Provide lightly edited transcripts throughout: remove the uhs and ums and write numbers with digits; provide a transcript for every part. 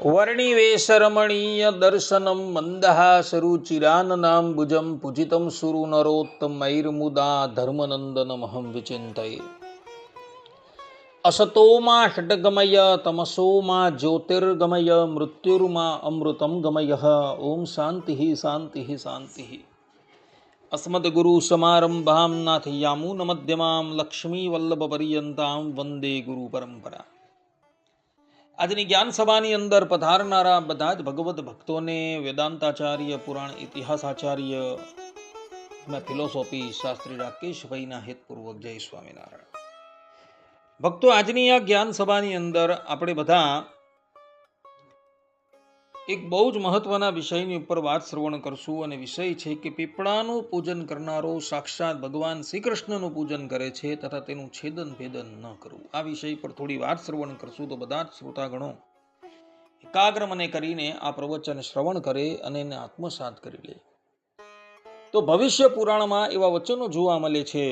વર્ણિવેશરમણીય દર્શનમ મંદહાસરુચિરાનનાંબુજં પૂજિतं સુરનરોત્તમૈર્મુદા ધર્મનંદનમહં વિચિંતયે. असतो मा षड्गमय तमसो मा ज्योतिर्गमय मृत्युर्मा अमृतं गमयः. ओम शांति शांति शांति. अस्मद्गुरु समारंभां नाथयामुनमध्यमां लक्ष्मीवल्लभपर्यन्तां वंदे गुरु परंपरा. આજની જ્ઞાન સભાની અંદર પધારનારા બધા જ ભગવત ભક્તોને વેદાંતાચાર્ય, પુરાણ ઇતિહાસાચાર્ય અને ફિલોસોફી શાસ્ત્રી રાકેશભાઈના હેતપૂર્વક જય સ્વામિનારાયણ. ભક્તો, આજની આ જ્ઞાન સભાની અંદર આપણે બધા એક બહુ જ મહત્વના વિષયની ઉપર વાત શ્રવણ કરશું, અને વિષય છે કે પીપળાનું પૂજન કરનારો સાક્ષાત ભગવાન શ્રી કૃષ્ણનું પૂજન કરે છે તથા તેનું છેદન ભેદન ન કરવું. આ વિષય પર થોડી વાત શ્રવણ કરશું તો બધા જ શ્રોતાગણો એકાગ્ર મને કરીને આ પ્રવચન શ્રવણ કરે અને એને આત્મસાત કરી લે. તો ભવિષ્ય પુરાણમાં એવા વચનો જોવા મળે છે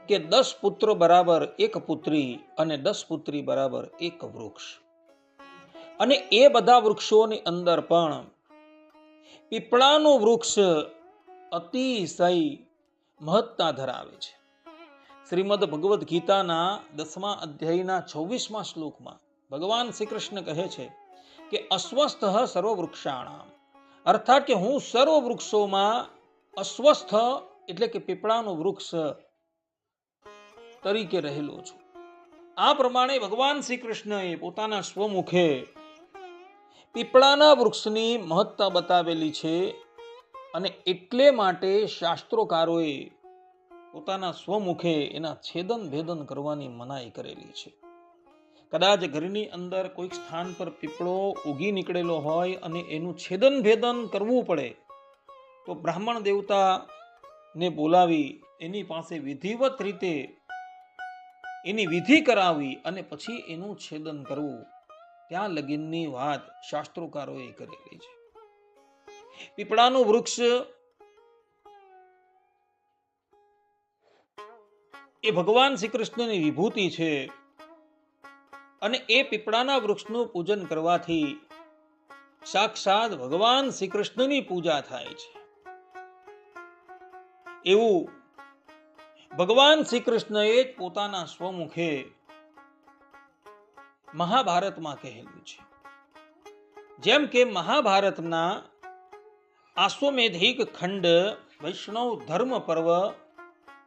કે 10 પુત્ર બરાબર 1 પુત્રી અને 10 પુત્રી બરાબર 1 વૃક્ષ. અને એ બધા વૃક્ષોની અંદર પણ પીપળાનું વૃક્ષ અતિશય મહત્તા ધરાવે છે. શ્રીમદ ભગવદ્ ગીતાના 10મા અધ્યાયના 24મા શ્લોકમાં ભગવાન શ્રી કૃષ્ણ કહે છે કે અસ્વસ્થ સર્વ વૃક્ષાણામ, અર્થાત કે હું સર્વ વૃક્ષોમાં અસ્વસ્થ એટલે કે પીપળાનું વૃક્ષ તરીકે રહેલો છું. આ પ્રમાણે ભગવાન શ્રી કૃષ્ણએ પોતાના સ્વમુખે પીપળાના વૃક્ષની મહત્તા બતાવેલી છે, અને એટલે માટે શાસ્ત્રોકારોએ પોતાના સ્વમુખે એના છેદન ભેદન કરવાની મનાઈ કરેલી છે. કદાચ ઘરની અંદર કોઈક સ્થાન પર પીપળો ઉગી નીકળેલો હોય અને એનું છેદન ભેદન કરવું પડે તો બ્રાહ્મણ દેવતાને બોલાવી એની પાસે વિધિવત રીતે એની વિધિ કરાવી અને પછી એનું છેદન કરવું, ત્યાં લગીનની વાત શાસ્ત્રોકારોએ કરેલી છે. પીપળાનું વૃક્ષ એ ભગવાન શ્રી કૃષ્ણની વિભૂતિ છે, અને એ પીપળાના વૃક્ષનું પૂજન કરવાથી સાક્ષાત ભગવાન શ્રી કૃષ્ણની પૂજા થાય છે. એવું ભગવાન શ્રી કૃષ્ણએ જ પોતાના સ્વમુખે મહાભારતમાં કહેલું છે. જેમ કે મહાભારતના આશ્વમેધિક ખંડ વૈષ્ણવ ધર્મ પર્વ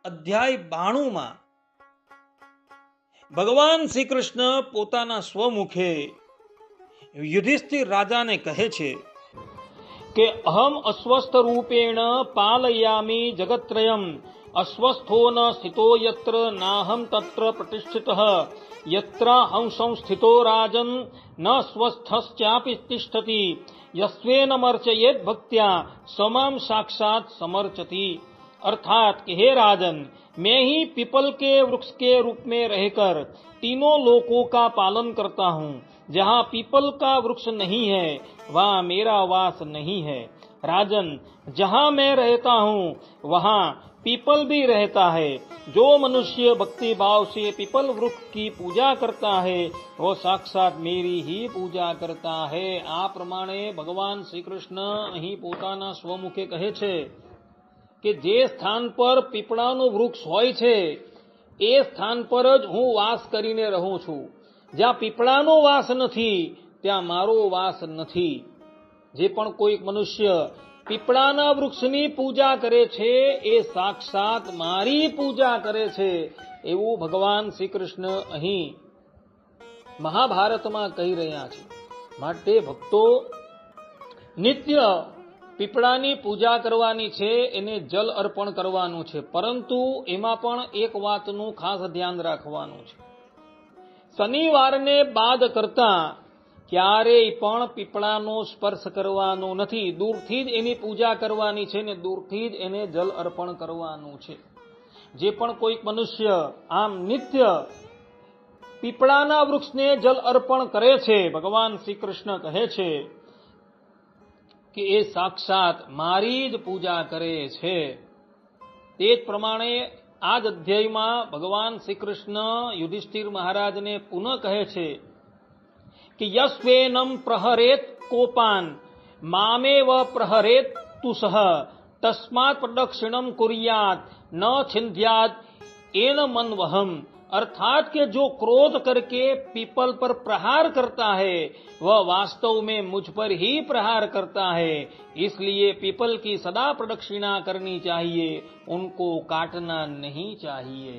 અધ્યાય 92માં ભગવાન શ્રી કૃષ્ણ પોતાના સ્વમુખે યુધિષ્ઠિર રાજાને કહે છે કે અહમ અસ્વસ્થ રૂપેણ પાલયામિ જગત્રયમ, અસ્વસ્થો ન સ્થિતો યત્ર નાહમ તત્ર પ્રતિષ્ઠિતઃ, યત્ર હંસં સ્થિતો રાજન ન સ્વસ્થશ્ચાપી તિષ્ઠતિ, યસ્વેન મર્ચયેત ભક્ત્યા समाम साक्षात समर्चति. अर्थात कि हे राजन, मैं ही पीपल के वृक्ष के रूप में रहकर तीनों लोकों का पालन करता हूँ. जहाँ पीपल का वृक्ष नहीं है वहाँ मेरा वास नहीं है. राजन, जहाँ मैं रहता हूँ वहाँ पीपल भी रहता है. जो मनुष्य भक्ति भाव से पीपल वृक्ष की पूजा करता है वो साक्षात मेरी ही पूजा करता है. આ પ્રમાણે ભગવાન શ્રી કૃષ્ણ અહીં પોતાના સ્વમુખે કહે છે કે જે સ્થાન પર પીપળાનું વૃક્ષ હોય છે એ સ્થાન પર જ હું વાસ કરીને રહું છું. જ્યાં પીપળાનો વાસ નથી ત્યાં મારો વાસ નથી. જે પણ કોઈક મનુષ્ય પીપળાના વૃક્ષની પૂજા કરે છે એ સાક્ષાત મારી પૂજા કરે છે, એવું ભગવાન શ્રી કૃષ્ણ અહીં મહાભારતમાં કહી રહ્યા છે. માટે ભક્તો, નિત્ય પીપળાની પૂજા કરવાની છે, એને જલ અર્પણ કરવાનું છે, પરંતુ એમાં પણ એક વાતનું ખાસ ધ્યાન રાખવાનું છે. શનિવારને બાદ કરતા ક્યારેય પણ પીપળાનો સ્પર્શ કરવાનો નથી. દૂરથી જ એની પૂજા કરવાની છે ને દૂરથી જ એને જલ અર્પણ કરવાનું છે. જે પણ કોઈક મનુષ્ય આમ નિત્ય પીપળાના વૃક્ષને જલ અર્પણ કરે છે, ભગવાન શ્રી કૃષ્ણ કહે છે કે એ સાક્ષાત મારી જ પૂજા કરે છે. તે જ પ્રમાણે આ જ અધ્યાયમાં ભગવાન શ્રી કૃષ્ણ યુધિષ્ઠિર મહારાજને પુનઃ કહે છે કે યસ્વેનમ પ્રહરેત કોપાન મામેવ પ્રહરેત તુસહ તસ્માત પ્રદક્ષિણમ कुर्यात न छिंद्यात एन मनवहम। अर्थात कि जो क्रोध करके पीपल पर प्रहार करता है वह वास्तव में मुझ पर ही प्रहार करता है, इसलिए पीपल की सदा प्रदक्षिणा करनी चाहिए, उनको काटना नहीं चाहिए।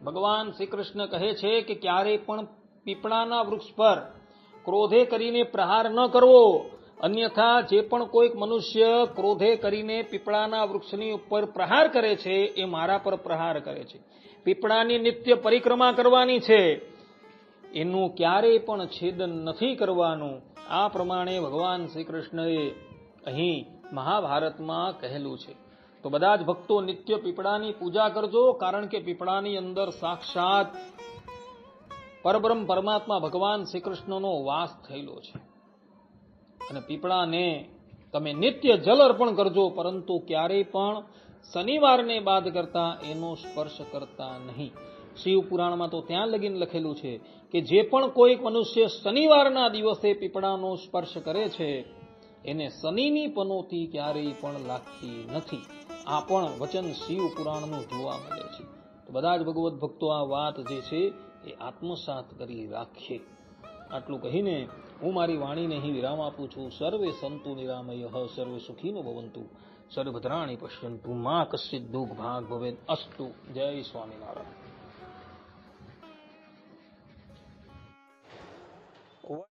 भगवान श्री कृष्ण कहे छे कि क्यारे पण पीपळाना वृक्ष पर क्रोधे करीने प्रहार न करवो, अन्यथा जे पण कोईक मनुष्य क्रोधे करीने पीपळाना वृक्षनी ઉપર પ્રહાર કરે છે એ મારા પર પ્રહાર કરે છે। પીપળાની નિત્ય પરિક્રમા કરવાની છે, એનું ક્યારેય પણ છેદન નથી કરવાનું। આ પ્રમાણે ભગવાન શ્રી કૃષ્ણએ અહીં મહાભારતમાં કહેલું છે। તો બધા જ ભક્તો નિત્ય પીપળાની પૂજા કરજો, કારણ કે પીપળાની અંદર સાક્ષાત પરબ્રહ્મ પરમાત્મા ભગવાન શ્રી કૃષ્ણનો વાસ થયેલો છે। અને પીપળાને તમે નિત્ય જલ અર્પણ કરજો, પરંતુ ક્યારેય પણ શનિવારને બાદ કરતા એનો સ્પર્શ કરતા નહીં। શિવ પુરાણમાં તો ત્યાં લગીન લખેલું છે કે જે પણ કોઈક મનુષ્ય શનિવારના દિવસે પીપળાનો સ્પર્શ કરે છે એને શનિની પનોતી ક્યારેય પણ લાગતી નથી। આ પણ વચન શિવ પુરાણનું જોવા મળે છે। તો બધા જ ભગવત ભક્તો આ વાત જે છે એ આત્મસાત કરી રાખીએ। આટલું કહીને હું મારી વાણીને અહીં વિરામ આપું છું। સર્વે સંતુ નિરામયઃ, સર્વે સુખીનો ભવંતુ, સર્વભદ્રાણિ પશ્યન્તુ, મા કશ્ચિદ દુઃખ ભાગ ભવેદ અસ્તુ। જય સ્વામિનારાયણ।